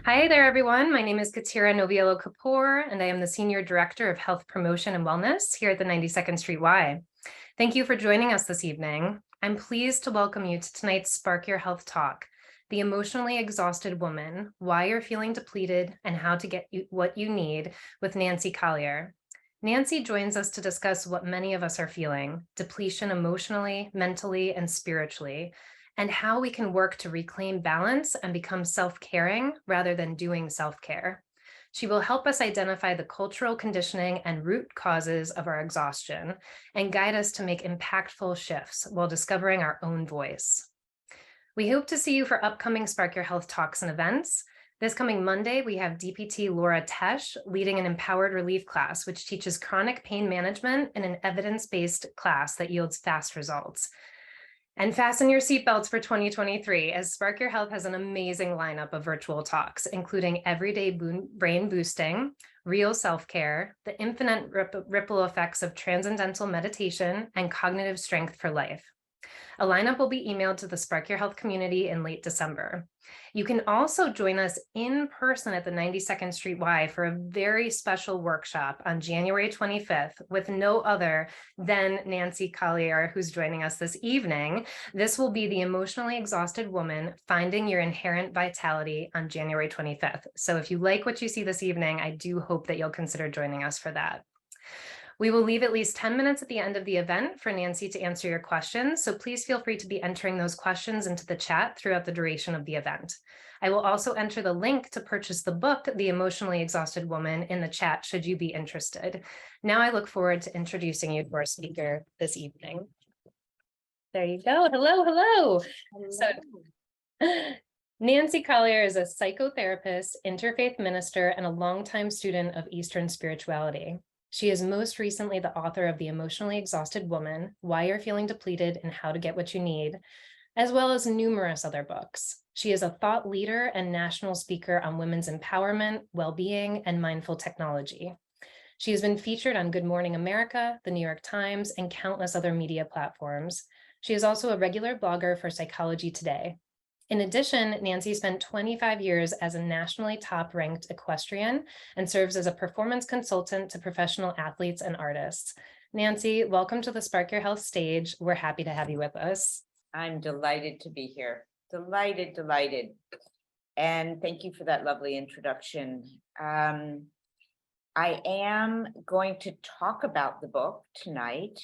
Hi there, everyone. My name is Katira Noviello Kapoor, and I am the Senior Director of Health Promotion and Wellness here at the 92nd Street Y. Thank you for joining us this evening. I'm pleased to welcome you to tonight's Spark Your Health Talk, The Emotionally Exhausted Woman, Why You're Feeling Depleted, and How to Get What You Need with Nancy Collier. Nancy joins us to discuss what many of us are feeling, depletion emotionally, mentally, and spiritually, and how we can work to reclaim balance and become self-caring rather than doing self-care. She will help us identify the cultural conditioning and root causes of our exhaustion and guide us to make impactful shifts while discovering our own voice. We hope to see you for upcoming Spark Your Health talks and events. This coming Monday, we have DPT Laura Tesh leading an empowered relief class, which teaches chronic pain management in an evidence-based class that yields fast results. And fasten your seatbelts for 2023, as Spark Your Health has an amazing lineup of virtual talks, including everyday brain boosting, real self-care, the infinite ripple effects of transcendental meditation, and cognitive strength for life. A lineup will be emailed to the Spark Your Health community in late December. You can also join us in person at the 92nd Street Y for a very special workshop on January 25th with no other than Nancy Collier, who's joining us this evening. This will be The Emotionally Exhausted Woman, Finding Your Inherent Vitality on January 25th. So if you like what you see this evening, I do hope that you'll consider joining us for that. We will leave at least 10 minutes at the end of the event for Nancy to answer your questions, so please feel free to be entering those questions into the chat throughout the duration of the event. I will also enter the link to purchase the book, The Emotionally Exhausted Woman, in the chat should you be interested. Now I look forward to introducing you to our speaker this evening. There you go. Hello, hello. So, Nancy Collier is a psychotherapist, interfaith minister, and a longtime student of Eastern spirituality. She is most recently the author of The Emotionally Exhausted Woman, Why You're Feeling Depleted and How to Get What You Need, as well as numerous other books. She is a thought leader and national speaker on women's empowerment, well-being, and mindful technology. She has been featured on Good Morning America, The New York Times, and countless other media platforms. She is also a regular blogger for Psychology Today. In addition, Nancy spent 25 years as a nationally top-ranked equestrian and serves as a performance consultant to professional athletes and artists. Nancy, welcome to the Spark Your Health stage. We're happy to have you with us. I'm delighted to be here. Delighted. And thank you for that lovely introduction. I am going to talk about the book tonight,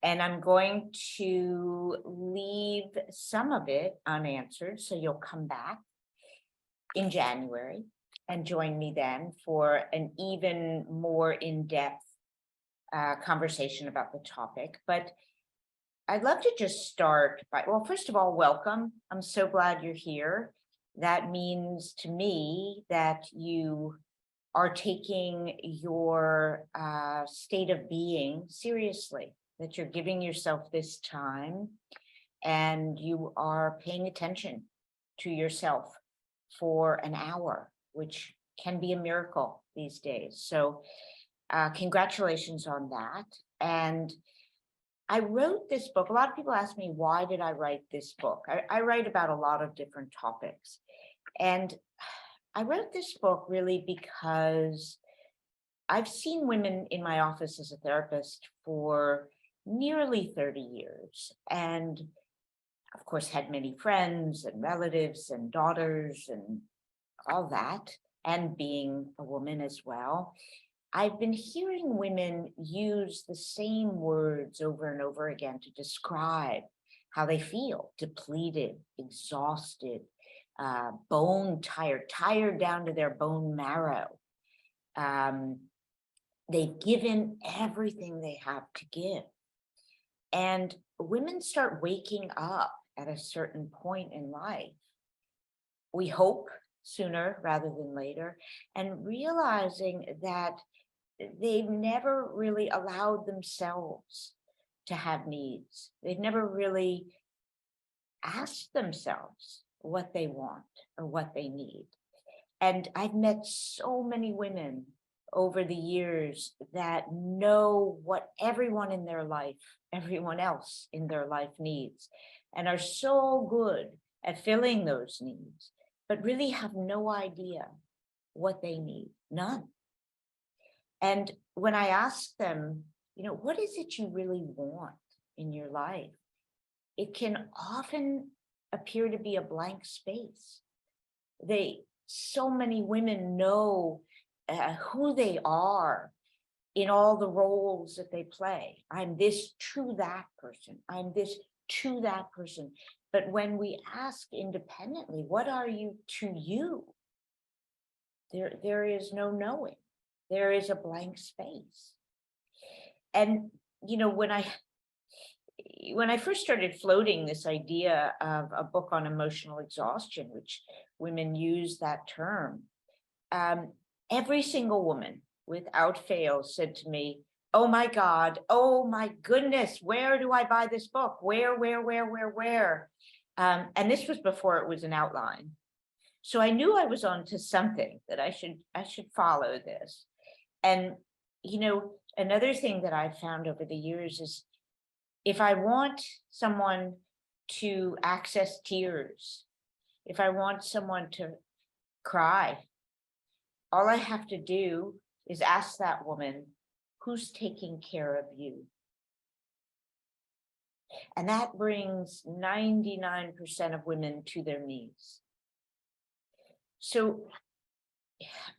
and I'm going to leave some of it unanswered, so you'll come back in January and join me then for an even more in-depth conversation about the topic. But I'd love to just start by, well, first of all, welcome. I'm so glad you're here. That means to me that you are taking your state of being seriously, that you're giving yourself this time and you are paying attention to yourself for an hour, which can be a miracle these days. So congratulations on that. And I wrote this book. A lot of people ask me, why did I write this book? I write about a lot of different topics. And I wrote this book really because I've seen women in my office as a therapist for nearly 30 years. And of course, had many friends and relatives and daughters and all that, and being a woman as well. I've been hearing women use the same words over and over again to describe how they feel: depleted, exhausted, bone tired down to their bone marrow. They've given everything they have to give. And women start waking up at a certain point in life, we hope sooner rather than later, and realizing that they've never really allowed themselves to have needs. They've never really asked themselves what they want or what they need. And I've met so many women over the years that know what everyone in their life, everyone else in their life needs, and are so good at filling those needs, but really have no idea what they need, none. And when I ask them, what is it you really want in your life? It can often appear to be a blank space. So many women know who they are in all the roles that they play. I'm this to that person. I'm this to that person. But when we ask independently, what are you to you? There is no knowing. There is a blank space. And, when I first started floating this idea of a book on emotional exhaustion, which women use that term, every single woman without fail said to me, oh my God, oh my goodness, where do I buy this book? Where? And this was before it was an outline. So I knew I was onto something, that I should follow this. And, another thing that I've found over the years is, if I want someone to access tears, if I want someone to cry, all I have to do is ask that woman, who's taking care of you? And that brings 99% of women to their knees. So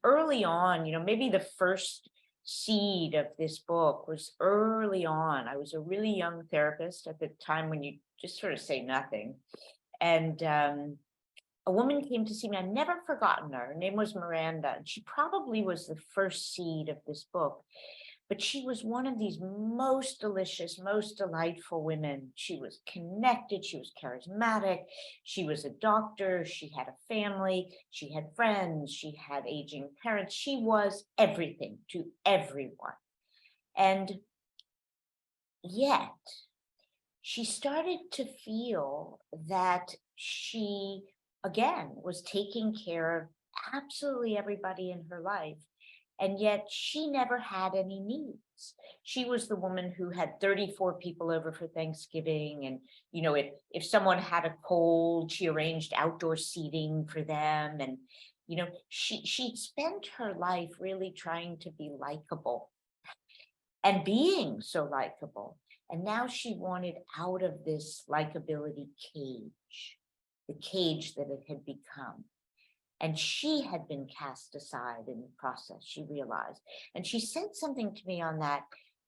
early on, maybe the first seed of this book was early on. I was a really young therapist at the time when you just sort of say nothing. And a woman came to see me. I've never forgotten her. Her name was Miranda. And she probably was the first seed of this book. But she was one of these most delicious, most delightful women. She was connected. She was charismatic. She was a doctor. She had a family. She had friends. She had aging parents. She was everything to everyone. And yet, she started to feel that she, again, was taking care of absolutely everybody in her life. And yet she never had any needs. She was the woman who had 34 people over for Thanksgiving. And, if someone had a cold, she arranged outdoor seating for them. And, she spent her life really trying to be likable and being so likable. And now she wanted out of this likability cage, the cage that it had become. And she had been cast aside in the process, she realized. And she said something to me on that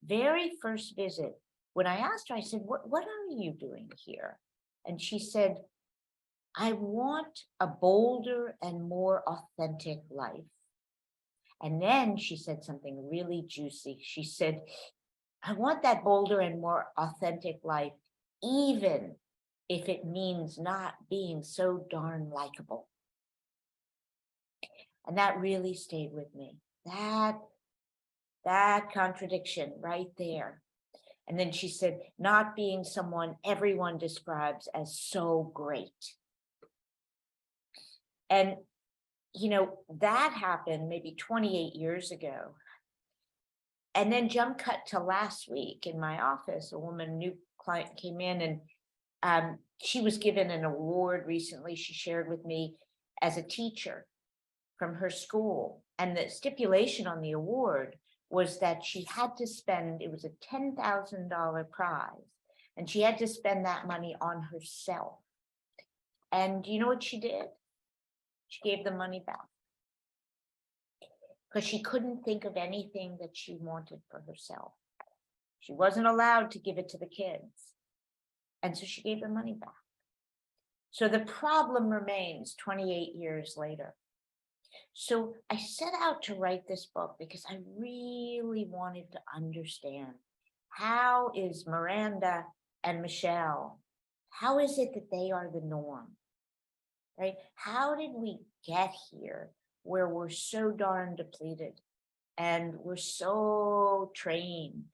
very first visit. When I asked her, I said, what are you doing here? And she said, I want a bolder and more authentic life. And then she said something really juicy. She said, I want that bolder and more authentic life, even if it means not being so darn likable. And that really stayed with me. That contradiction right there. And then she said, not being someone everyone describes as so great. And, that happened maybe 28 years ago. And then jump cut to last week in my office, a new client came in, and she was given an award recently, she shared with me, as a teacher from her school. And the stipulation on the award was that she had to spend, it was a $10,000 prize, and she had to spend that money on herself. And you know what she did? She gave the money back, because she couldn't think of anything that she wanted for herself. She wasn't allowed to give it to the kids. And so she gave the money back. So the problem remains 28 years later. So I set out to write this book because I really wanted to understand, how is Miranda and Michelle, how is it that they are the norm, right? How did we get here where we're so darn depleted and we're so trained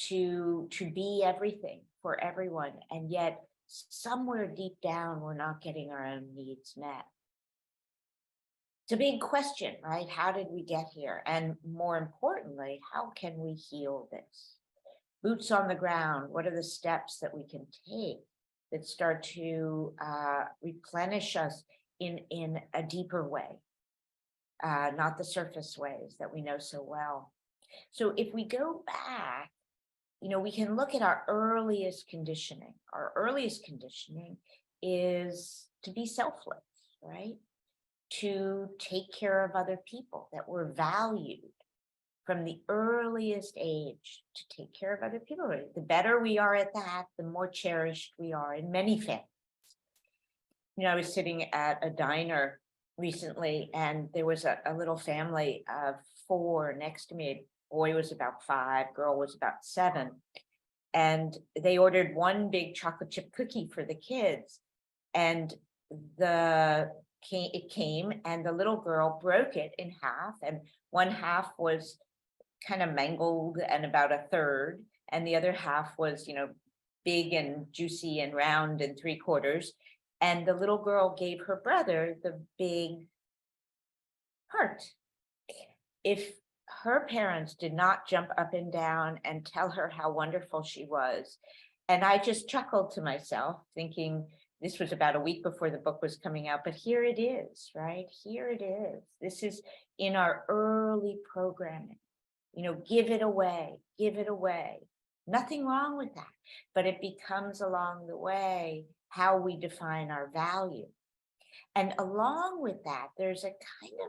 to be everything for everyone, and yet somewhere deep down we're not getting our own needs met? It's a big question, right? How did we get here? And more importantly, how can we heal this? Boots on the ground, what are the steps that we can take that start to replenish us in a deeper way, not the surface ways that we know so well. So if we go back, we can look at our earliest conditioning. Our earliest conditioning is to be selfless, right? To take care of other people, that we're valued from the earliest age to take care of other people. The better we are at that, the more cherished we are in many families. I was sitting at a diner recently, and there was a little family of 4 next to me. Boy was about 5, girl was about 7. And they ordered one big chocolate chip cookie for the kids. And it came and the little girl broke it in half, and one half was kind of mangled and about a third, and the other half was, big and juicy and round and 3/4. And the little girl gave her brother the big part. If her parents did not jump up and down and tell her how wonderful she was, and I just chuckled to myself, thinking this was about a week before the book was coming out, but here it is, right? Here it is. This is in our early programming. Give it away, give it away. Nothing wrong with that, but it becomes along the way how we define our value. And along with that, there's a kind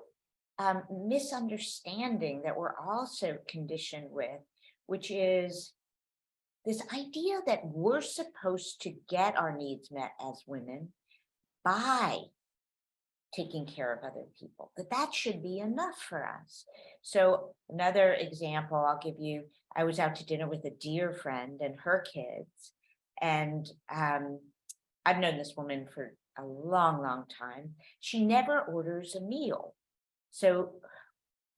of misunderstanding that we're also conditioned with, which is this idea that we're supposed to get our needs met as women by taking care of other people, that should be enough for us. So another example I'll give you, I was out to dinner with a dear friend and her kids, and I've known this woman for a long, long time. She never orders a meal. So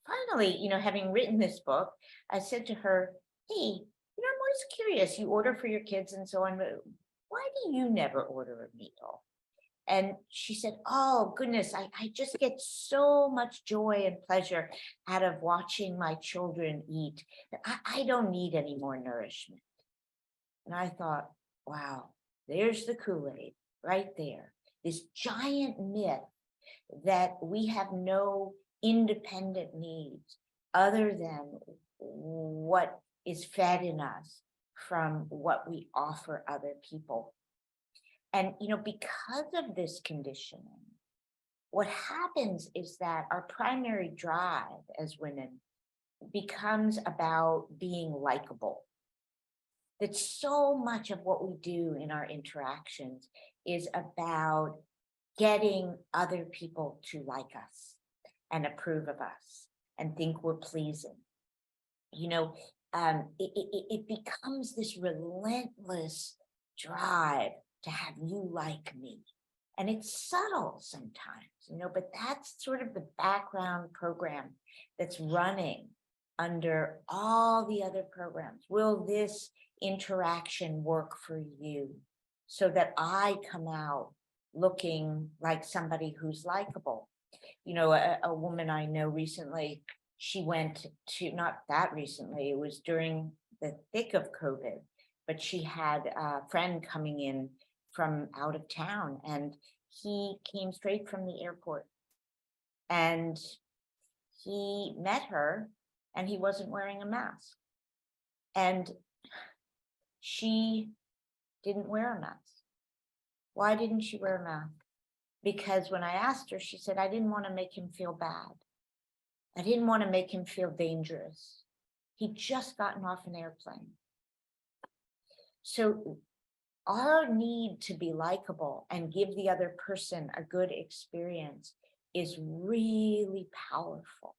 finally, having written this book, I said to her, hey, I'm always curious, you order for your kids and so on, but why do you never order a meal? And she said, oh, goodness, I just get so much joy and pleasure out of watching my children eat. I don't need any more nourishment. And I thought, wow, there's the Kool-Aid right there. This giant myth that we have no independent needs other than what is fed in us from what we offer other people. And, because of this conditioning, what happens is that our primary drive as women becomes about being likable. That so much of what we do in our interactions is about getting other people to like us and approve of us and think we're pleasing. It becomes this relentless drive to have you like me. And it's subtle sometimes, but that's sort of the background program that's running under all the other programs. Will this interaction work for you so that I come out looking like somebody who's likable? A woman I know recently, she went to, not that recently, it was during the thick of COVID, but she had a friend coming in from out of town, and he came straight from the airport, and he met her and he wasn't wearing a mask, and she didn't wear a mask. Why didn't she wear a mask? Because when I asked her, she said, I didn't want to make him feel bad. I didn't want to make him feel dangerous. He'd just gotten off an airplane. So our need to be likable and give the other person a good experience is really powerful.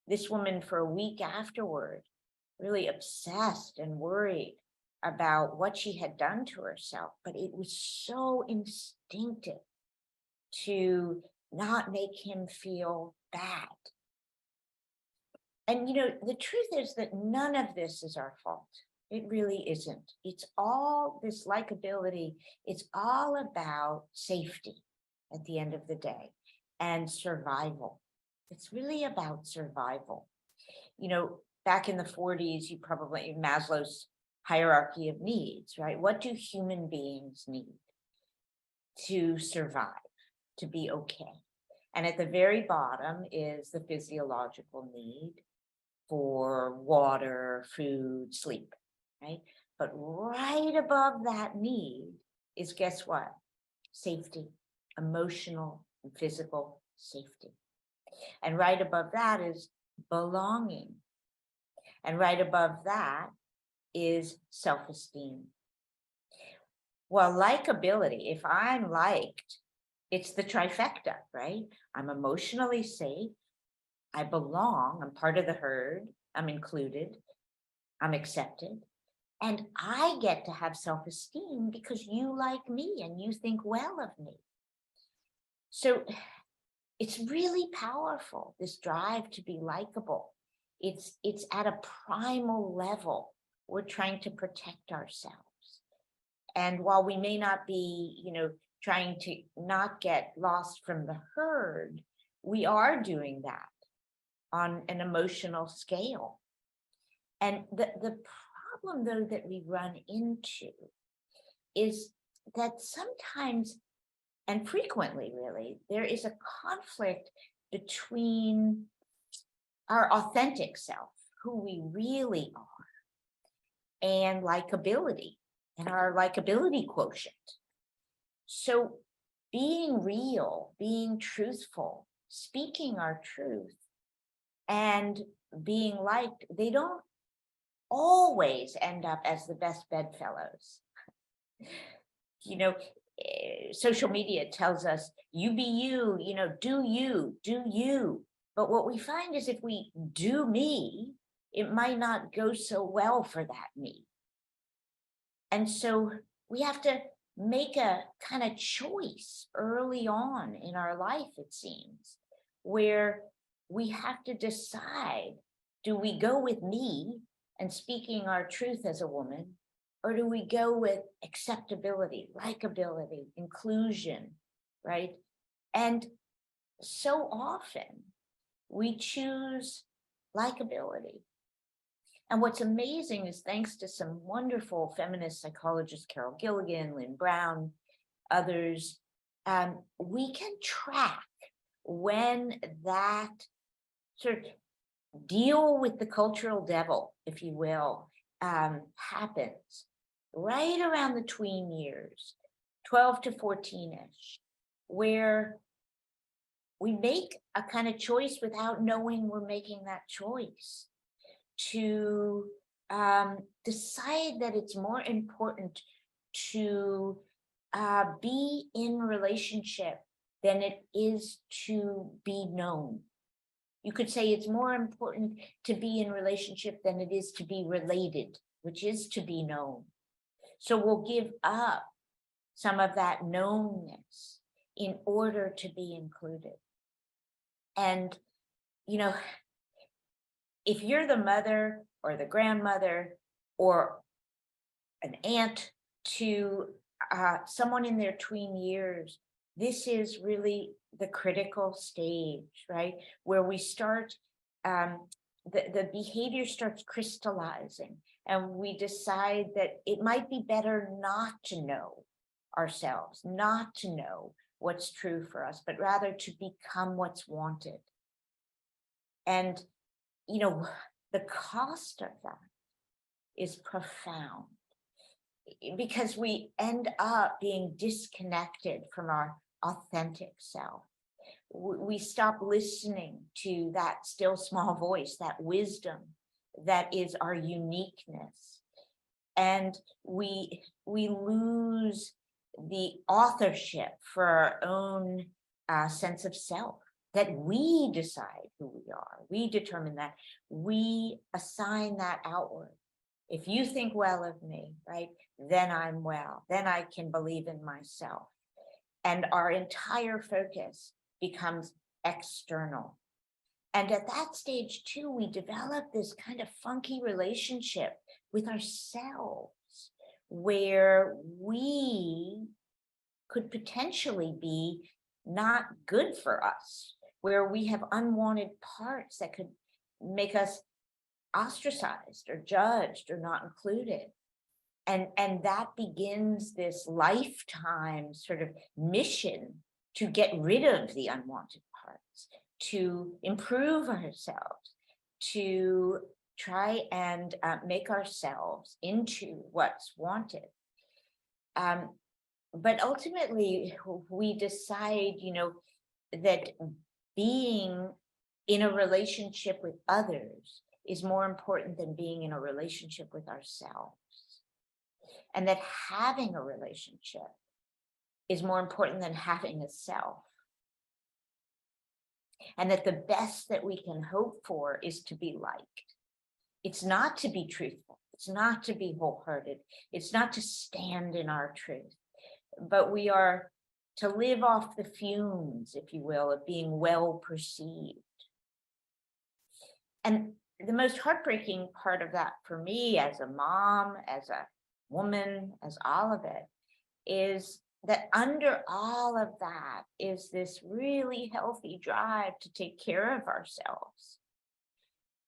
This woman, for a week afterward, really obsessed and worried about what she had done to herself, but it was so instinctive to not make him feel bad. And the truth is that none of this is our fault. It really isn't. It's all this likability. It's all about safety at the end of the day and survival. It's really about survival. Back in the 40s, you probably, Maslow's hierarchy of needs, right? What do human beings need to survive, to be okay. And at the very bottom is the physiological need for water, food, sleep, right? But right above that need is, guess what? Safety, emotional and physical safety. And right above that is belonging. And right above that is self-esteem. Well, likability, if I'm liked, it's the trifecta, right? I'm emotionally safe. I belong. I'm part of the herd. I'm included. I'm accepted. And I get to have self-esteem because you like me and you think well of me. So it's really powerful, this drive to be likable. It's at a primal level. We're trying to protect ourselves. And while we may not be, trying to not get lost from the herd, we are doing that on an emotional scale. And the problem, though, that we run into is that sometimes, and frequently really, there is a conflict between our authentic self, who we really are, and likability, and our likability quotient. So being real, being truthful, speaking our truth, and being liked, they don't always end up as the best bedfellows. Social media tells us, you be you, do you. But what we find is if we do me, it might not go so well for that me. And so we have to make a kind of choice early on in our life, it seems, where we have to decide, do we go with me and speaking our truth as a woman, or do we go with acceptability, likability, inclusion, right? And so often we choose likability. And what's amazing is, thanks to some wonderful feminist psychologists, Carol Gilligan, Lynn Brown, others, we can track when that sort of deal with the cultural devil, if you will, happens right around the tween years, 12 to 14-ish, where we make a kind of choice without knowing we're making that choice, to decide that it's more important to be in relationship than it is to be known. You could say it's more important to be in relationship than it is to be related, which is to be known. So we'll give up some of that knownness in order to be included. And, if you're the mother or the grandmother or an aunt to someone in their tween years, this is really the critical stage, right? Where we start, the behavior starts crystallizing, and we decide that it might be better not to know ourselves, not to know what's true for us, but rather to become what's wanted. And, the cost of that is profound, because we end up being disconnected from our authentic self. We stop listening to that still small voice, that wisdom that is our uniqueness. And we lose the authorship for our own sense of self, that we decide who we are. We determine that. We assign that outward. If you think well of me, right, then I'm well. Then I can believe in myself. And our entire focus becomes external. And at that stage too, we develop this kind of funky relationship with ourselves, where we could potentially be not good for us, where we have unwanted parts that could make us ostracized or judged or not included. And that begins this lifetime sort of mission to get rid of the unwanted parts, to improve ourselves, to try and make ourselves into what's wanted. But ultimately, we decide, that being in a relationship with others is more important than being in a relationship with ourselves. And that having a relationship is more important than having a self. And that the best that we can hope for is to be liked. It's not to be truthful. It's not to be wholehearted. It's not to stand in our truth. But we are to live off the fumes, if you will, of being well perceived. And the most heartbreaking part of that for me as a mom, as a woman, as all of it, is that under all of that is this really healthy drive to take care of ourselves.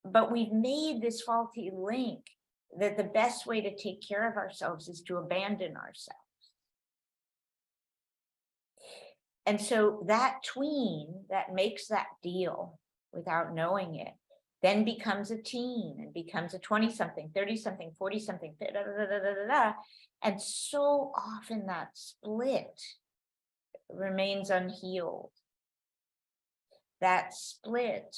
But we've made this faulty link that the best way to take care of ourselves is to abandon ourselves. And so that tween that makes that deal without knowing it then becomes a teen and becomes a 20-something, 30-something, 40-something, and so often that split remains unhealed. That split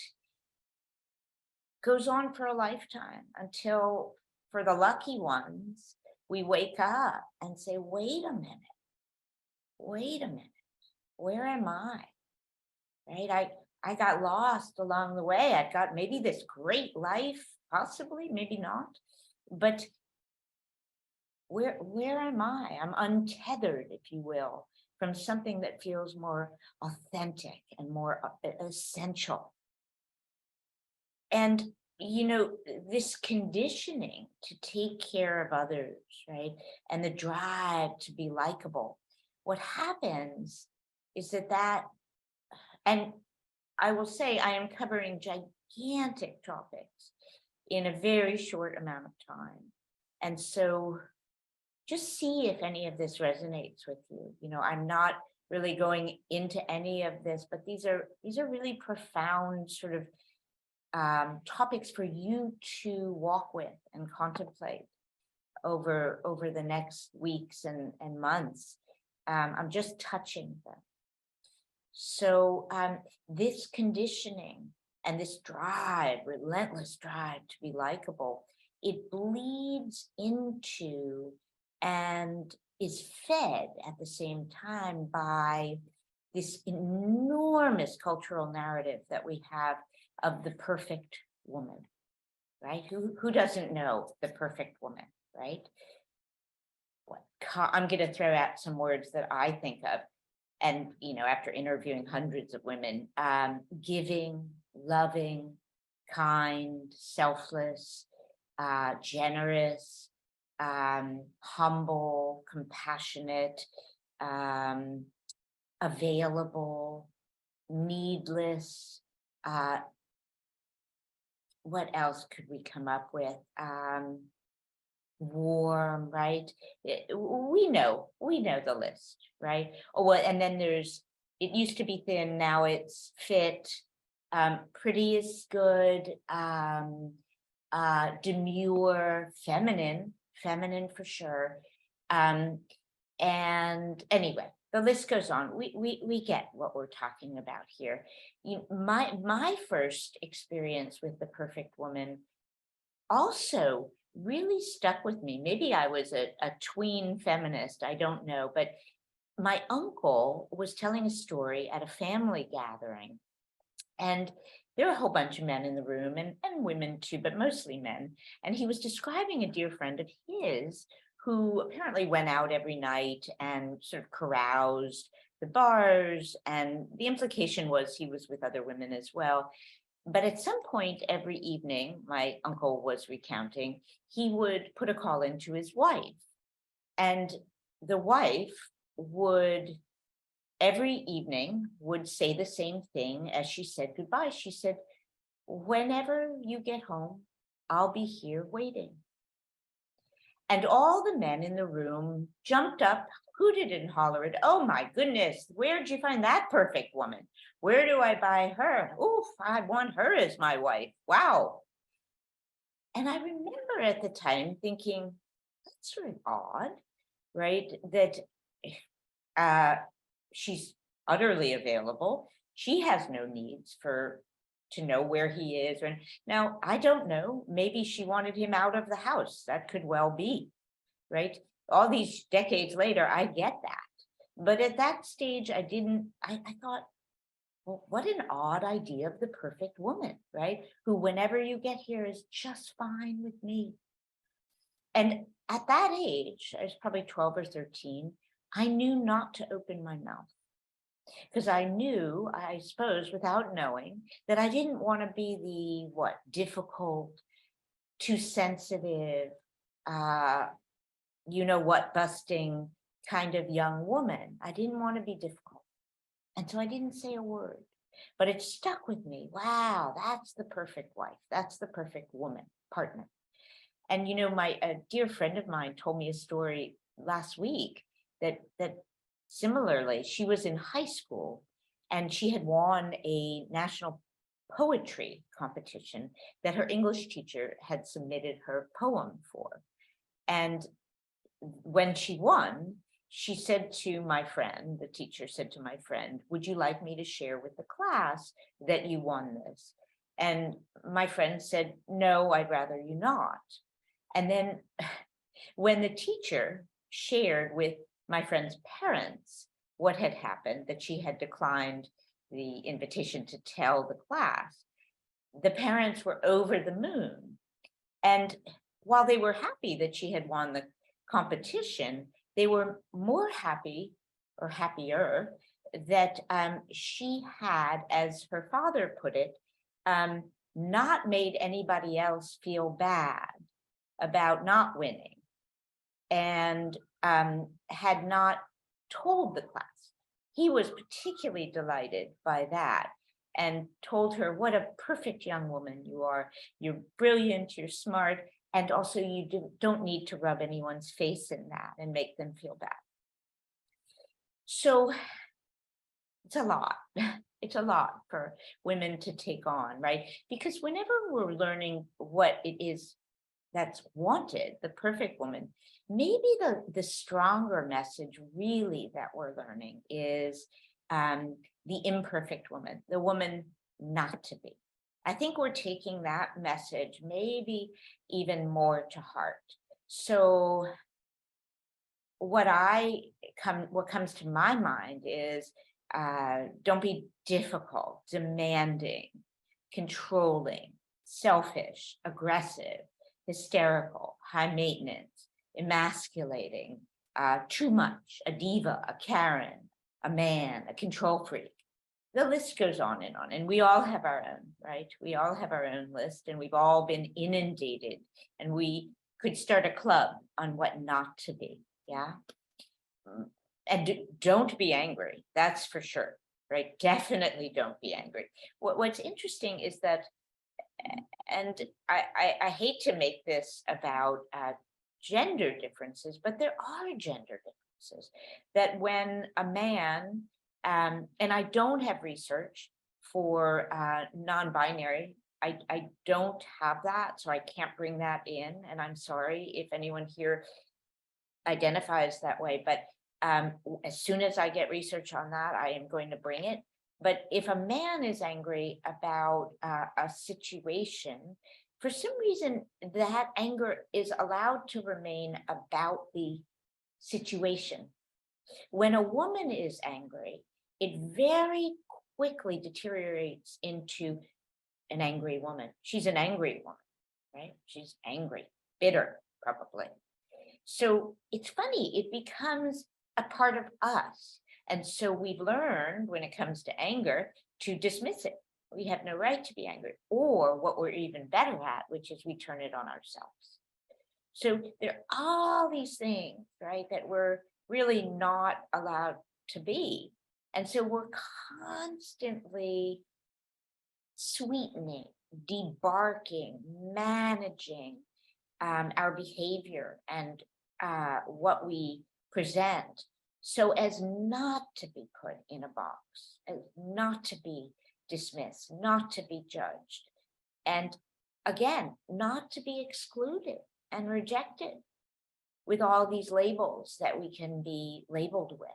goes on for a lifetime until, for the lucky ones, we wake up and say, wait a minute, where am I? Right? I got lost along the way. I've got maybe this great life, possibly, maybe not, but where am I? I'm untethered, if you will, from something that feels more authentic and more essential. And, this conditioning to take care of others, right? And the drive to be likable. What happens is that, and I will say I am covering gigantic topics in a very short amount of time. And so just see if any of this resonates with you. I'm not really going into any of this, but these are really profound sort of topics for you to walk with and contemplate over the next weeks and months. I'm just touching them. So this conditioning and this drive, relentless drive to be likable, it bleeds into and is fed at the same time by this enormous cultural narrative that we have of the perfect woman, right? Who doesn't know the perfect woman, right? I'm going to throw out some words that I think of. And, after interviewing hundreds of women, giving, loving, kind, selfless, generous, humble, compassionate, available, needless. What else could we come up with? Warm, right? We know the list, right? Oh, well, and then it used to be thin, now it's fit. Pretty is good. Demure, feminine for sure. And anyway, the list goes on. We get what we're talking about here. My first experience with the perfect woman also really stuck with me. Maybe I was a tween feminist, I don't know, but my uncle was telling a story at a family gathering, and there were a whole bunch of men in the room and women too, but mostly men. And he was describing a dear friend of his who apparently went out every night and sort of caroused the bars. And the implication was he was with other women as well. But at some point every evening, my uncle was recounting, he would put a call into his wife. And the wife would, every evening, would say the same thing as she said goodbye. She said, whenever you get home, I'll be here waiting. And all the men in the room jumped up, hooted and hollered, "Oh my goodness, where'd you find that perfect woman? Where do I buy her? Oof, I want her as my wife. Wow." And I remember at the time thinking, that's sort of odd, right? That uh, she's utterly available. She has no needs for to know where he is. And now I don't know. Maybe she wanted him out of the house. That could well be, right? All these decades later, I get that. But at that stage, I thought, well, what an odd idea of the perfect woman, right? Who, whenever you get here, is just fine with me. And at that age, I was probably 12 or 13, I knew not to open my mouth because I knew, I suppose, without knowing, that I didn't want to be the what, difficult, too sensitive, uh, you know what, busting kind of young woman. I didn't want to be difficult. And so I didn't say a word, but it stuck with me. Wow, that's the perfect wife. That's the perfect woman, partner. And my a dear friend of mine told me a story last week that similarly, she was in high school and she had won a national poetry competition that her English teacher had submitted her poem for. And when she won, she said to my friend, the teacher said to my friend, "Would you like me to share with the class that you won this?" And my friend said, "No, I'd rather you not." And then when the teacher shared with my friend's parents what had happened, that she had declined the invitation to tell the class, the parents were over the moon. And while they were happy that she had won the competition, they were more happy or happier that she had, as her father put it, not made anybody else feel bad about not winning and had not told the class. He was particularly delighted by that and told her, "What a perfect young woman you are. You're brilliant, you're smart, and also you don't need to rub anyone's face in that and make them feel bad." So it's a lot. It's a lot for women to take on, right? Because whenever we're learning what it is that's wanted, the perfect woman, maybe the stronger message really that we're learning is the imperfect woman, the woman not to be. I think we're taking that message maybe even more to heart. So what comes to my mind is don't be difficult, demanding, controlling, selfish, aggressive, hysterical, high maintenance, emasculating, too much, a diva, a Karen, a man, a control freak. The list goes on, and we all have our own, right? We all have our own list, and we've all been inundated, and we could start a club on what not to be. Yeah. And don't be angry. That's for sure, right? Definitely don't be angry. What's interesting is that, and I hate to make this about gender differences, but there are gender differences. That when a man, and I don't have research for non-binary, I don't have that, so I can't bring that in. And I'm sorry if anyone here identifies that way, but as soon as I get research on that, I am going to bring it. But if a man is angry about a situation, for some reason, that anger is allowed to remain about the situation. When a woman is angry, it very quickly deteriorates into an angry woman. She's an angry woman, right? She's angry, bitter, probably. So it's funny, it becomes a part of us. And so we've learned when it comes to anger to dismiss it. We have no right to be angry, or what we're even better at, which is we turn it on ourselves. So there are all these things, right, that we're really not allowed to be. And so we're constantly sweetening, debarking, managing our behavior and what we present so as not to be put in a box, as not to be dismissed, not to be judged, and again, not to be excluded and rejected with all these labels that we can be labeled with.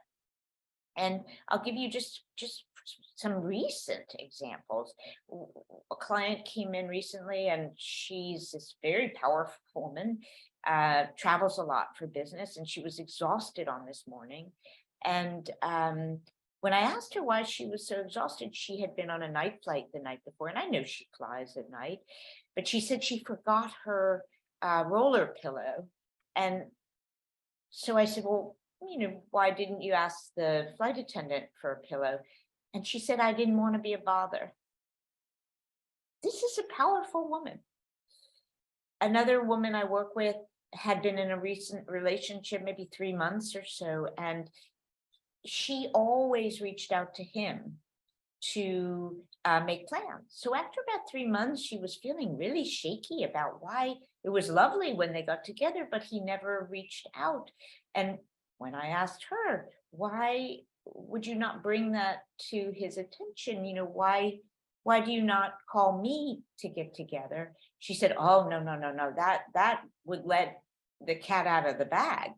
And I'll give you just some recent examples. A client came in recently, and she's this very powerful woman, travels a lot for business, and she was exhausted on this morning. And when I asked her why she was so exhausted, she had been on a night flight the night before, and I know she flies at night, but she said she forgot her roller pillow. And so I said, well, why didn't you ask the flight attendant for a pillow? And she said, I didn't want to be a bother. This is a powerful woman. Another woman I work with had been in a recent relationship, maybe 3 months or so, and she always reached out to him to make plans. So after about 3 months, she was feeling really shaky about why it was lovely when they got together, but he never reached out. And when I asked her, why would you not bring that to his attention? Why do you not call me to get together? She said, oh, no, that would let the cat out of the bag.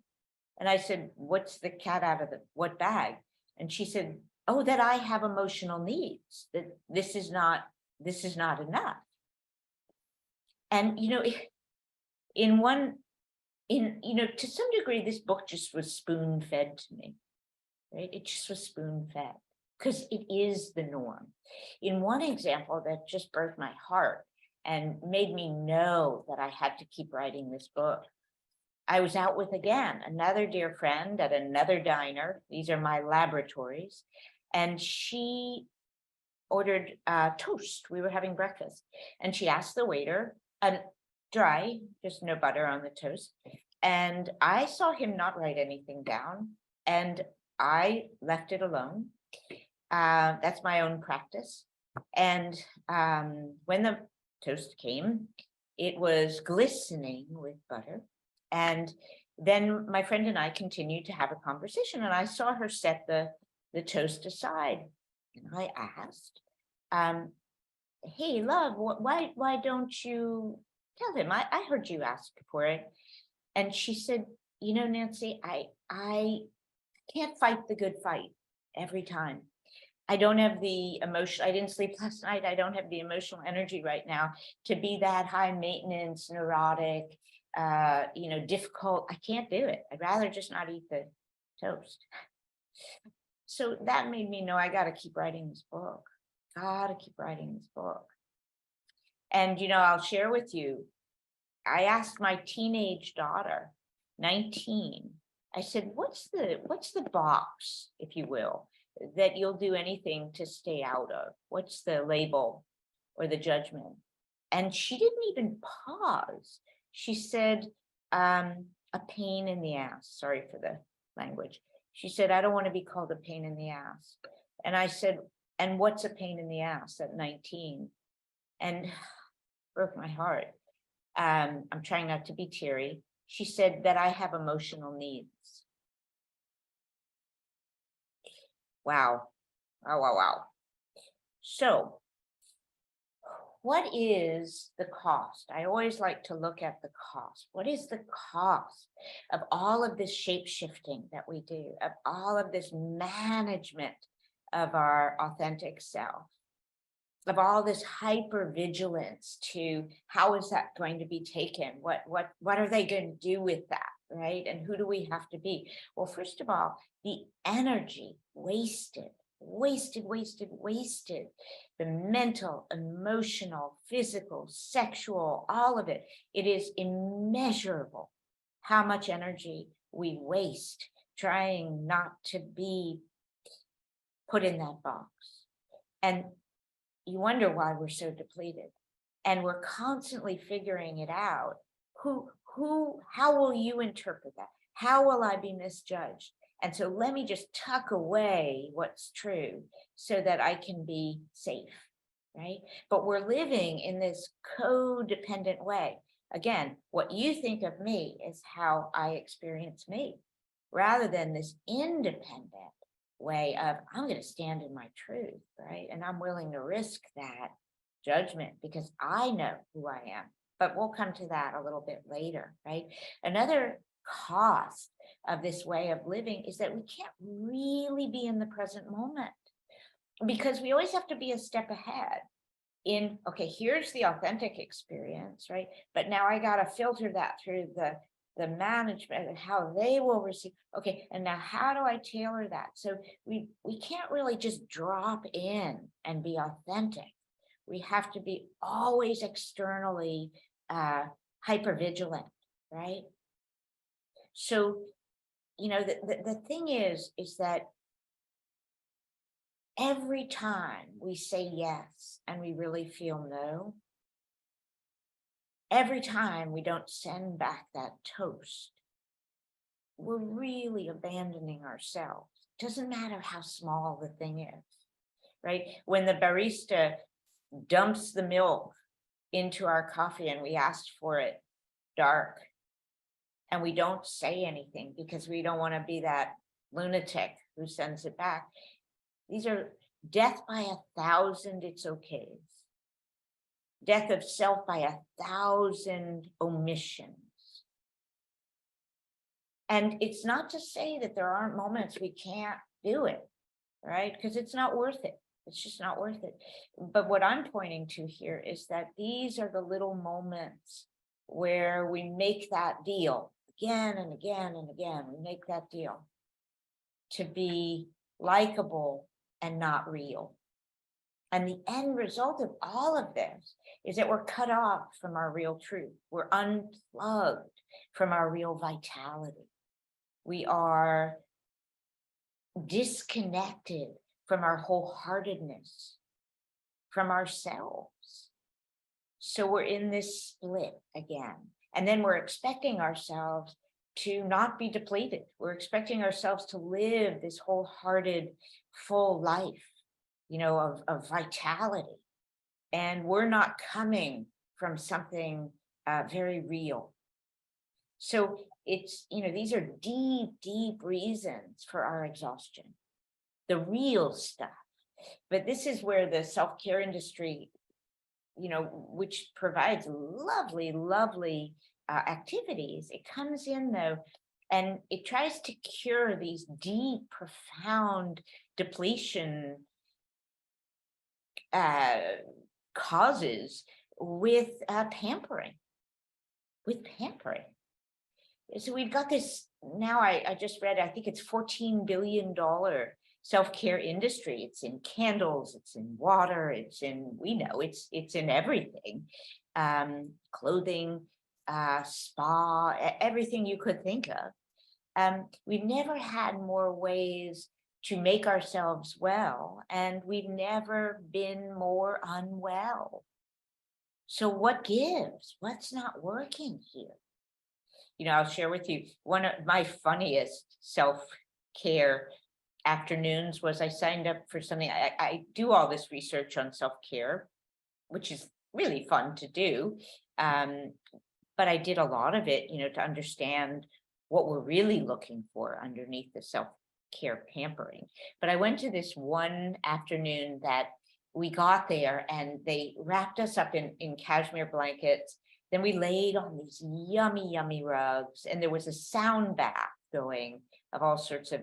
And I said, what's the cat out of the what bag? And she said, oh, that I have emotional needs, that this is not enough. And to some degree, this book just was spoon fed to me, right? It just was spoon fed because it is the norm. In one example that just broke my heart and made me know that I had to keep writing this book, I was out with, again, another dear friend at another diner. These are my laboratories. And she ordered toast. We were having breakfast. And she asked the waiter, dry, just no butter on the toast. And I saw him not write anything down. And I left it alone. That's my own practice. And when the toast came, it was glistening with butter. And then my friend and I continued to have a conversation, and I saw her set the toast aside. And I asked, hey, love, why don't you tell him? I heard you ask for it. And she said, Nancy, I can't fight the good fight every time. I don't have the emotion. I didn't sleep last night. I don't have the emotional energy right now to be that high maintenance, neurotic, difficult. I can't do it. I'd rather just not eat the toast. So that made me know I got to keep writing this book. And, I'll share with you, I asked my teenage daughter, 19, I said, what's the box, if you will, that you'll do anything to stay out of? What's the label or the judgment? And she didn't even pause. She said, a pain in the ass. Sorry for the language. She said, I don't want to be called a pain in the ass. And I said, and what's a pain in the ass at 19? And broke my heart. I'm trying not to be teary. She said that I have emotional needs. Wow. So what is the cost? I always like to look at the cost. What is the cost of all of this shape shifting that we do, of all of this management of our authentic self, of all this hypervigilance to how is that going to be taken? What are they going to do with that, right? And who do we have to be? Well, first of all, the energy wasted, the mental, emotional, physical, sexual, all of it. It is immeasurable how much energy we waste trying not to be put in that box. And you wonder why we're so depleted. And we're constantly figuring it out. How will you interpret that? How will I be misjudged? And so let me just tuck away what's true so that I can be safe, right? But we're living in this codependent way. Again, what you think of me is how I experience me. rather than this independent way of, I'm going to stand in my truth, right? And I'm willing to risk that judgment because I know who I am. But we'll come to that a little bit later, right? Another cost of this way of living is that we can't really be in the present moment because we always have to be a step ahead in, okay, here's the authentic experience, right? But now I got to filter that through the management and how they will receive. Okay, and now how do I tailor that? So we can't really just drop in and be authentic. We have to be always externally hyper vigilant, right? So, the thing is that every time we say yes and we really feel no, every time we don't send back that toast, we're really abandoning ourselves. Doesn't matter how small the thing is, right? When the barista dumps the milk into our coffee and we asked for it dark, and we don't say anything because we don't want to be that lunatic who sends it back. These are death by 1,000 it's okays. Death of self by 1,000 omissions. And it's not to say that there aren't moments we can't do it, right? Because it's not worth it. It's just not worth it. But what I'm pointing to here is that these are the little moments where we make that deal again and again and again. We make that deal to be likable and not real. And the end result of all of this is that we're cut off from our real truth. We're unplugged from our real vitality. We are disconnected from our wholeheartedness, from ourselves. So we're in this split again. And then we're expecting ourselves to not be depleted. We're expecting ourselves to live this wholehearted, full life, of vitality. And we're not coming from something very real. So it's, these are deep, deep reasons for our exhaustion, the real stuff. But this is where the self-care industry, which provides lovely, lovely activities, it comes in though, and it tries to cure these deep, profound depletion causes with pampering. So we've got this now. I just read, I think it's $14 billion self-care industry. It's in candles, it's in water, it's in, it's in everything, clothing, spa, everything you could think of. We've never had more ways to make ourselves well, and we've never been more unwell. So what gives? What's not working here? I'll share with you one of my funniest self-care afternoons was I signed up for something. I do all this research on self-care, which is really fun to do. But I did a lot of it, to understand what we're really looking for underneath the self-care pampering. But I went to this one afternoon that we got there and they wrapped us up in cashmere blankets. Then we laid on these yummy, yummy rugs, and there was a sound bath going of all sorts of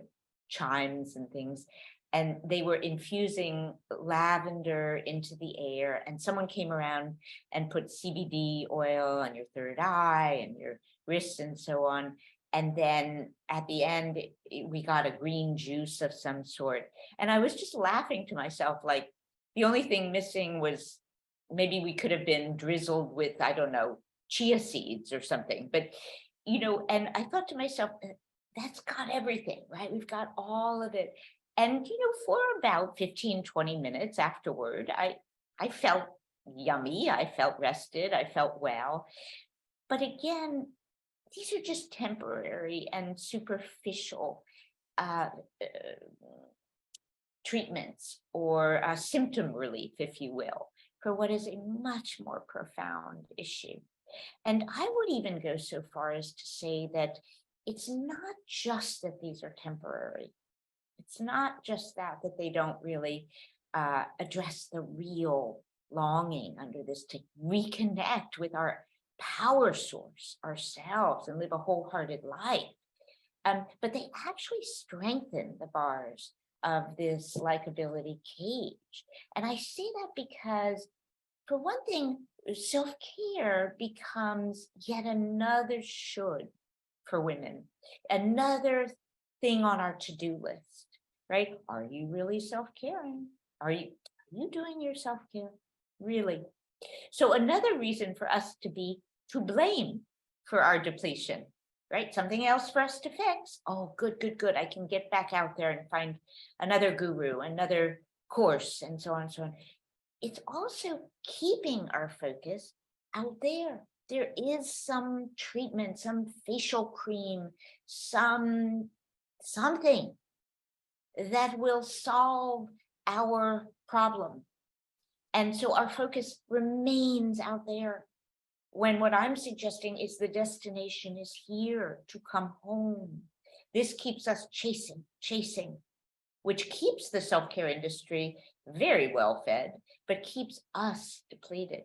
chimes and things. And they were infusing lavender into the air. And someone came around and put CBD oil on your third eye and your wrists and so on. And then at the end, we got a green juice of some sort. And I was just laughing to myself, like the only thing missing was maybe we could have been drizzled with, I don't know, chia seeds or something. But, and I thought to myself, that's got everything, right? We've got all of it. And, for about 15, 20 minutes afterward, I felt yummy. I felt rested. I felt well. But again, these are just temporary and superficial treatments or symptom relief, if you will, for what is a much more profound issue. And I would even go so far as to say that it's not just that these are temporary. It's not just that they don't really address the real longing under this to reconnect with our power source, ourselves, and live a wholehearted life. But they actually strengthen the bars of this likability cage. And I say that because, for one thing, self-care becomes yet another should for women, another thing on our to-do list, right? Are you really self-caring? Are you doing your self-care? Really? So another reason for us to be to blame for our depletion, right? Something else for us to fix. Oh, good, good, good. I can get back out there and find another guru, another course, and so on and so on. It's also keeping our focus out there. There is some treatment, some facial cream, something that will solve our problem. And so our focus remains out there, when what I'm suggesting is the destination is here, to come home. This keeps us chasing, which keeps the self-care industry very well fed, but keeps us depleted.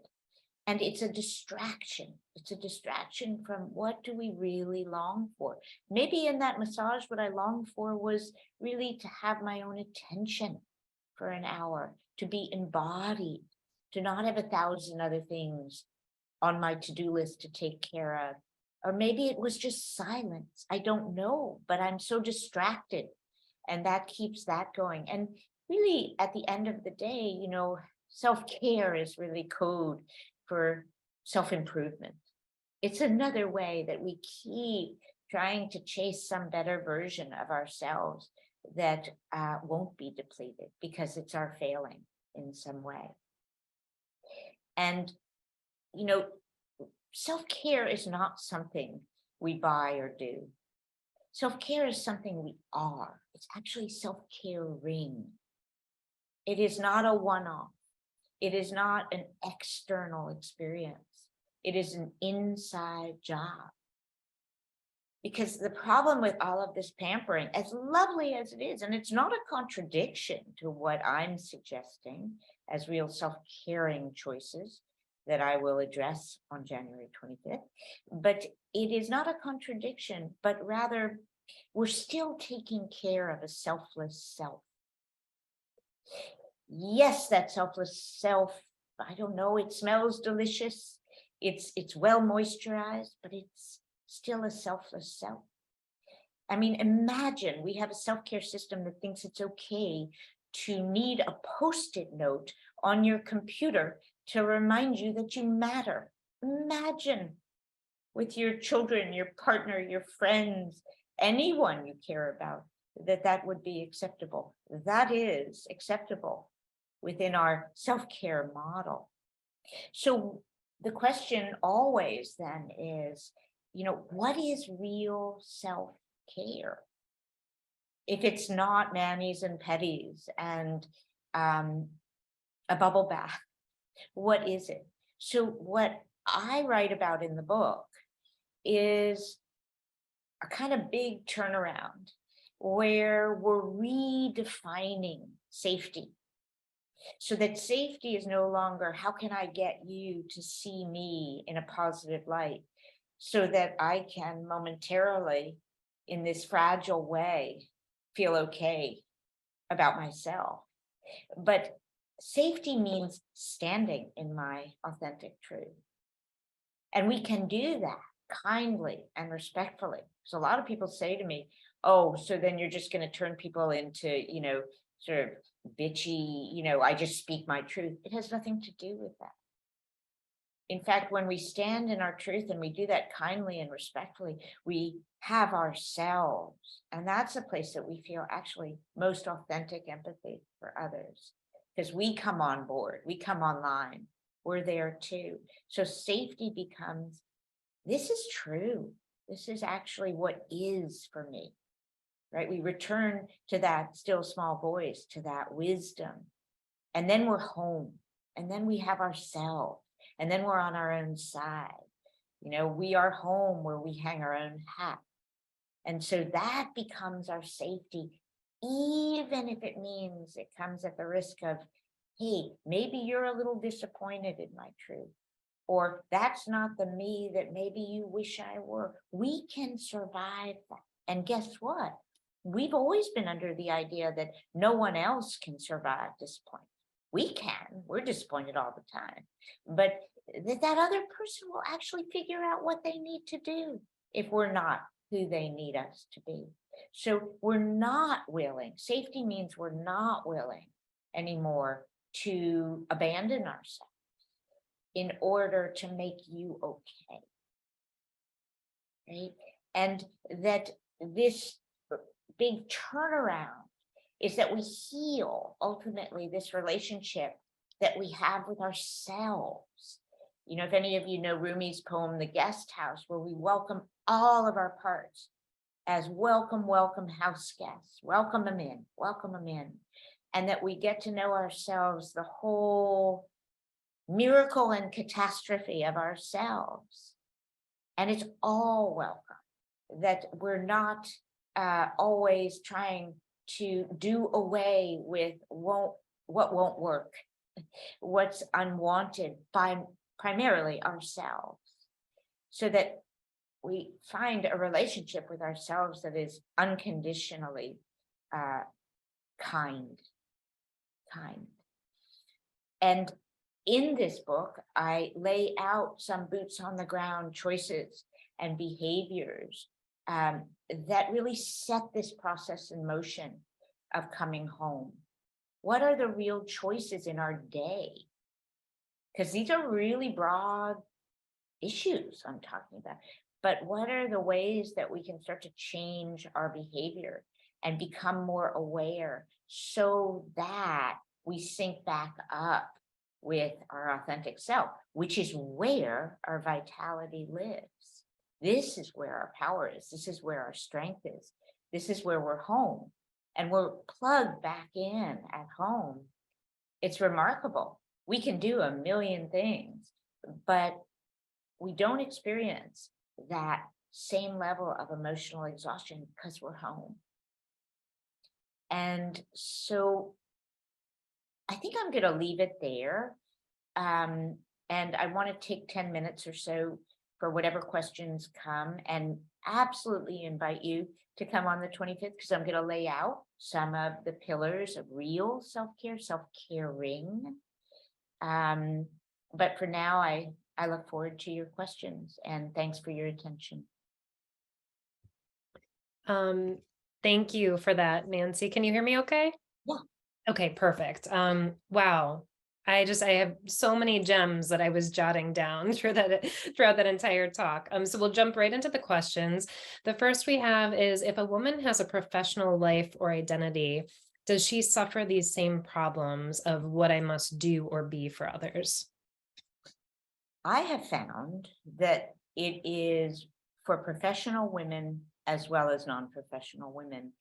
And it's a distraction. It's a distraction from what do we really long for? Maybe in that massage, what I longed for was really to have my own attention for an hour, to be embodied, to not have 1,000 other things on my to-do list to take care of. Or maybe it was just silence. I don't know, but I'm so distracted, and that keeps that going. And really, at the end of the day, self-care is really code for self-improvement. It's another way that we keep trying to chase some better version of ourselves that won't be depleted because it's our failing in some way. And, self-care is not something we buy or do. Self-care is something we are. It's actually self-caring. It is not a one-off. It is not an external experience. It is an inside job. Because the problem with all of this pampering, as lovely as it is, and it's not a contradiction to what I'm suggesting as real self-caring choices that I will address on January 25th, but it is not a contradiction, but rather we're still taking care of a selfless self. Yes, that selfless self, I don't know, it smells delicious, it's well moisturized, but it's still a selfless self. I mean, imagine we have a self-care system that thinks it's okay to need a Post-it note on your computer to remind you that you matter. Imagine with your children, your partner, your friends, anyone you care about, that would be acceptable. That is acceptable within our self-care model. So the question always then is, what is real self-care? If it's not manis and petties and a bubble bath, what is it? So what I write about in the book is a kind of big turnaround where we're redefining safety, so that safety is no longer, how can I get you to see me in a positive light so that I can momentarily, in this fragile way, feel okay about myself. But safety means standing in my authentic truth. And we can do that kindly and respectfully. So a lot of people say to me, oh, so then you're just going to turn people into, sort of bitchy, I just speak my truth. It has nothing to do with that. In fact, when we stand in our truth and we do that kindly and respectfully, we have ourselves. And that's a place that we feel actually most authentic empathy for others, because we come on board, we come online, we're there too. So safety becomes, this is true. This is actually what is for me, right? We return to that still small voice, to that wisdom. And then we're home, and then we have ourselves. And then we're on our own side. We are home where we hang our own hat. And so that becomes our safety, even if it means it comes at the risk of, hey, maybe you're a little disappointed in my truth, or that's not the me that maybe you wish I were. We can survive that. And guess what? We've always been under the idea that no one else can survive disappointment. We can, we're disappointed all the time, but that other person will actually figure out what they need to do if we're not who they need us to be. So we're not willing, safety means we're not willing anymore to abandon ourselves in order to make you okay. Right? And that this big turnaround is that we heal ultimately this relationship that we have with ourselves. You know, if any of you know Rumi's poem, The Guest House, where we welcome all of our parts as welcome, welcome house guests, welcome them in, and that we get to know ourselves, the whole miracle and catastrophe of ourselves. And it's all welcome, that we're not always trying to do away with what won't work, what's unwanted by primarily ourselves, so that we find a relationship with ourselves that is unconditionally kind. And in this book, I lay out some boots on the ground choices and behaviors that really set this process in motion of coming home. What are the real choices in our day? Because these are really broad issues I'm talking about. But what are the ways that we can start to change our behavior and become more aware so that we sync back up with our authentic self, which is where our vitality lives. This is where our power is. This is where our strength is. This is where we're home, and we're plugged back in at home. It's remarkable. We can do a million things, but we don't experience that same level of emotional exhaustion because we're home. And so I think I'm going to leave it there. And I want to take 10 minutes or so for whatever questions come, and absolutely invite you to come on the 25th, because I'm going to lay out some of the pillars of real self-care, self-caring. But for now, I look forward to your questions, and thanks for your attention. Thank you for that, Nancy. Can you hear me okay? Yeah. Okay, perfect. Wow. I have so many gems that I was jotting down throughout that entire talk. So we'll jump right into the questions. The first we have is, if a woman has a professional life or identity, does she suffer these same problems of what I must do or be for others? I have found that it is for professional women as well as non-professional women.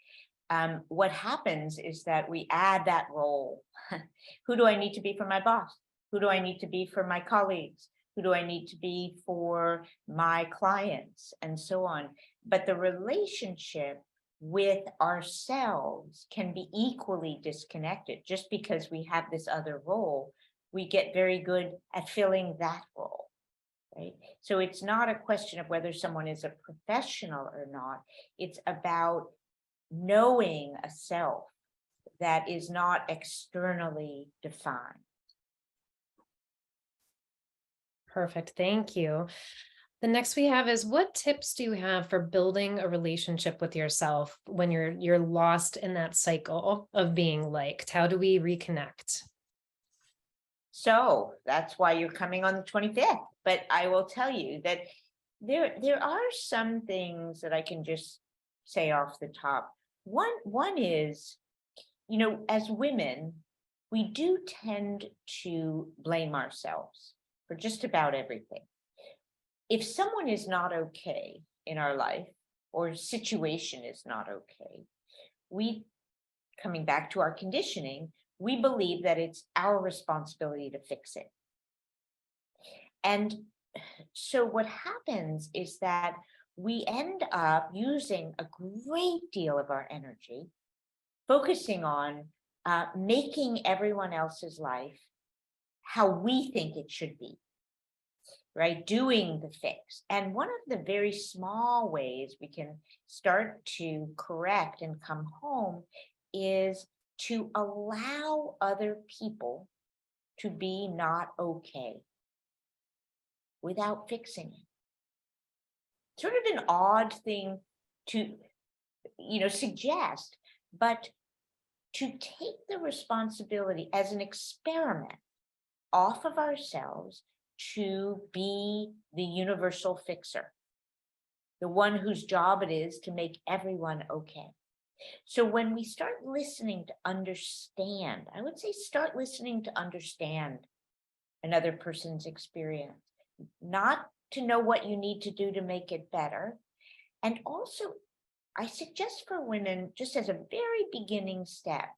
What happens is that we add that role. Who do I need to be for my boss? Who do I need to be for my colleagues? Who do I need to be for my clients? And so on. But the relationship with ourselves can be equally disconnected. Just because we have this other role, we get very good at filling that role. Right? So it's not a question of whether someone is a professional or not. It's about knowing a self that is not externally defined. Perfect. Thank you. The next we have is, what tips do you have for building a relationship with yourself when you're lost in that cycle of being liked? How do we reconnect? So that's why you're coming on the 25th. But I will tell you that there are some things that I can just say off the top. One is, you know, as women, we do tend to blame ourselves for just about everything. If someone is not okay in our life, or situation is not okay, coming back to our conditioning, we believe that it's our responsibility to fix it. And so what happens is that we end up using a great deal of our energy focusing on making everyone else's life how we think it should be, right? Doing the fix. And one of the very small ways we can start to correct and come home is to allow other people to be not okay without fixing it. Sort of an odd thing to, suggest, but to take the responsibility as an experiment off of ourselves to be the universal fixer, the one whose job it is to make everyone okay. So when we start listening to understand, I would say start listening to understand another person's experience, not to know what you need to do to make it better. And also, I suggest for women, just as a very beginning step,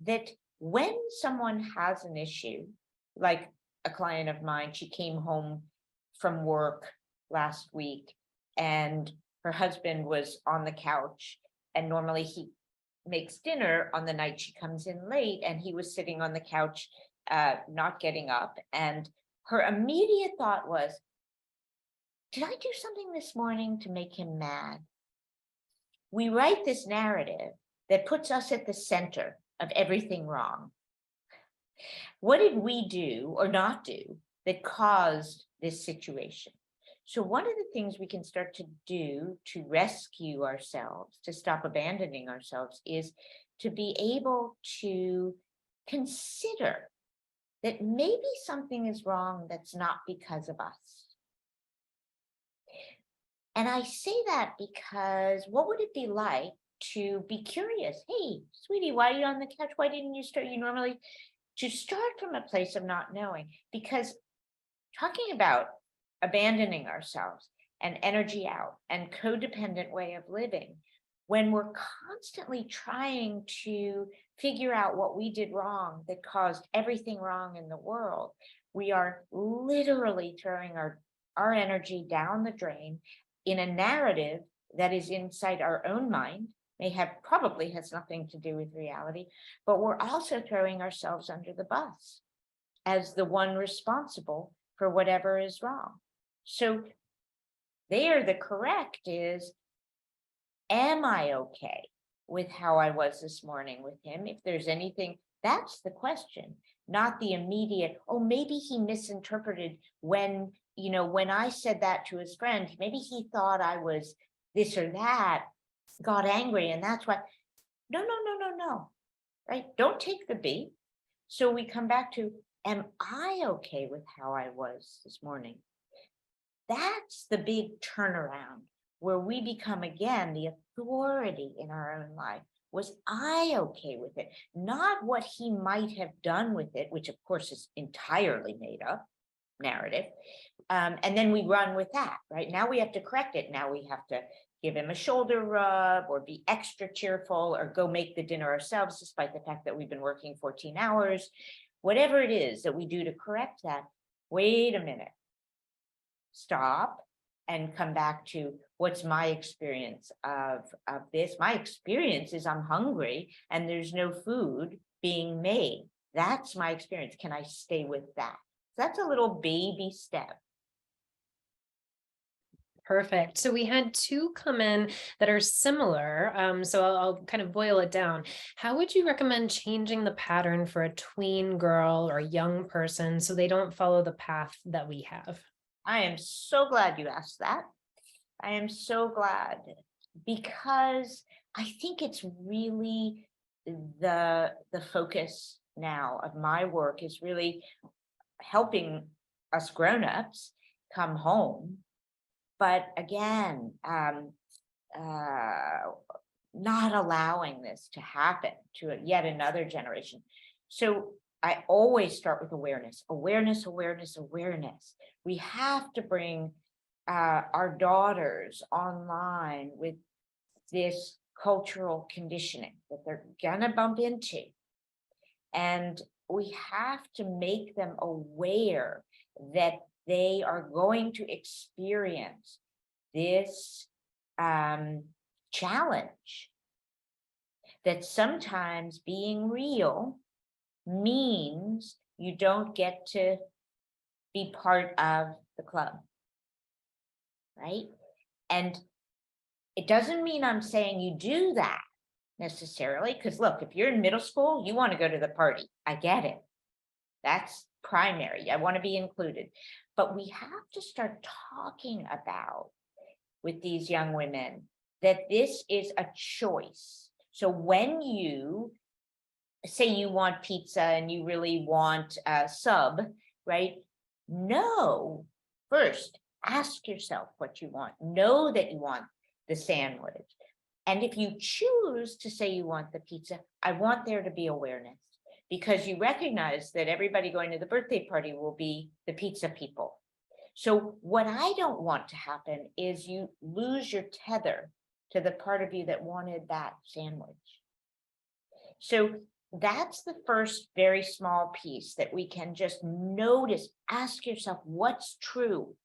that when someone has an issue, like a client of mine, she came home from work last week and her husband was on the couch, and normally he makes dinner on the night she comes in late, and he was sitting on the couch, not getting up. And her immediate thought was, did I do something this morning to make him mad? We write this narrative that puts us at the center of everything wrong. What did we do or not do that caused this situation? So one of the things we can start to do to rescue ourselves, to stop abandoning ourselves, is to be able to consider that maybe something is wrong that's not because of us. And I say that because what would it be like to be curious? Hey, sweetie, why are you on the couch? Why didn't you start? You normally, to start from a place of not knowing, because talking about abandoning ourselves and energy out and codependent way of living, when we're constantly trying to figure out what we did wrong that caused everything wrong in the world, we are literally throwing our energy down the drain in a narrative that is inside our own mind, probably has nothing to do with reality, but we're also throwing ourselves under the bus as the one responsible for whatever is wrong. So there, the correct is, am I okay with how I was this morning with him? If there's anything, that's the question, not the immediate, oh, maybe he misinterpreted when I said that to his friend, maybe he thought I was this or that, got angry, and that's why. No, right? Don't take the bait. So we come back to, am I okay with how I was this morning? That's the big turnaround where we become again the authority in our own life. Was I okay with it? Not what he might have done with it, which of course is entirely made up narrative. And then we run with that, right? Now we have to correct it. Now we have to give him a shoulder rub or be extra cheerful or go make the dinner ourselves, despite the fact that we've been working 14 hours. Whatever it is that we do to correct that, wait a minute, stop and come back to what's my experience of this. My experience is I'm hungry and there's no food being made. That's my experience. Can I stay with that? That's a little baby step. Perfect. So we had two come in that are similar. So I'll kind of boil it down. How would you recommend changing the pattern for a tween girl or young person so they don't follow the path that we have? I am so glad you asked that. I am so glad, because I think it's really the focus now of my work is really helping us grown-ups come home. But again, not allowing this to happen to yet another generation. So I always start with awareness. We have to bring our daughters online with this cultural conditioning that they're gonna bump into. And we have to make them aware that they are going to experience this challenge that sometimes being real means you don't get to be part of the club, right? And it doesn't mean I'm saying you do that necessarily, because look, if you're in middle school, you want to go to the party. I get it. That's primary. I want to be included. But we have to start talking about with these young women that this is a choice. So when you say you want pizza and you really want a sub, right? No, first ask yourself what you want. Know that you want the sandwich. And if you choose to say you want the pizza, I want there to be awareness, because you recognize that everybody going to the birthday party will be the pizza people. So what I don't want to happen is you lose your tether to the part of you that wanted that sandwich. So that's the first very small piece that we can just notice. Ask yourself, what's true?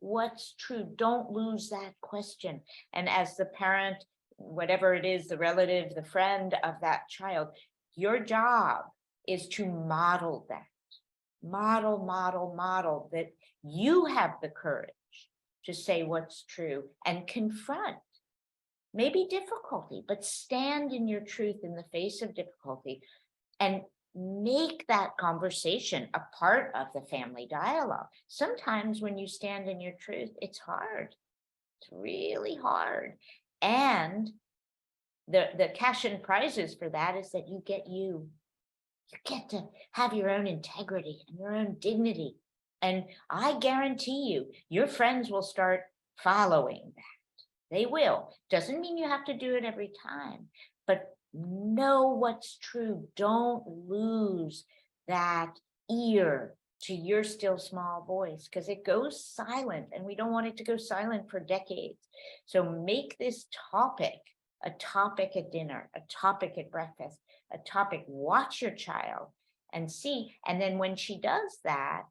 What's true? Don't lose that question. And as the parent, whatever it is, the relative, the friend of that child, your job is to model that. Model that you have the courage to say what's true and confront maybe difficulty, but stand in your truth in the face of difficulty and make that conversation a part of the family dialogue. Sometimes when you stand in your truth, it's hard. It's really hard. And the cash and prizes for that is that you get to have your own integrity and your own dignity. And I guarantee you, your friends will start following that. They will. Doesn't mean you have to do it every time, but know what's true. Don't lose that ear to your still small voice, because it goes silent and we don't want it to go silent for decades. So make this topic a topic at dinner, a topic at breakfast, a topic. Watch your child and see. And then when she does that,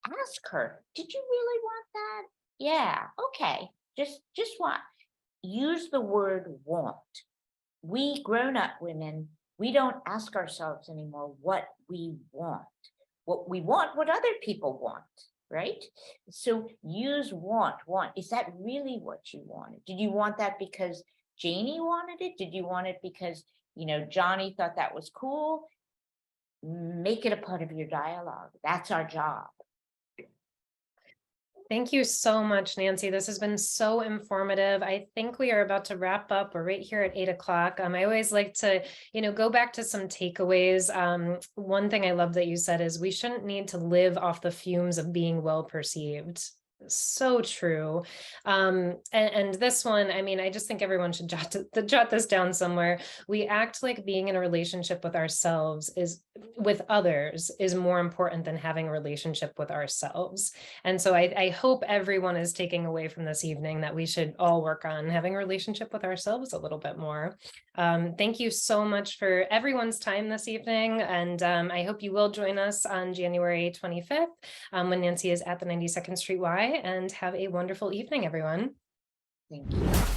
ask her, did you really want that? Yeah, okay. Just want. Use the word want. We grown-up women, we don't ask ourselves anymore what we want. What we want, what other people want, right? So use want. Is that really what you wanted? Did you want that because Janie wanted it? Did you want it because, Johnny thought that was cool? Make it a part of your dialogue. That's our job. Thank you so much, Nancy. This has been so informative. I think we are about to wrap up. We're right here at 8 o'clock. I always like to, go back to some takeaways. One thing I love that you said is we shouldn't need to live off the fumes of being well perceived. So true. And this one, I just think everyone should jot this down somewhere. We act like being in a relationship with ourselves with others is more important than having a relationship with ourselves. And so I hope everyone is taking away from this evening that we should all work on having a relationship with ourselves a little bit more. Thank you so much for everyone's time this evening. And I hope you will join us on January 25th when Nancy is at the 92nd Street Y, and have a wonderful evening, everyone. Thank you.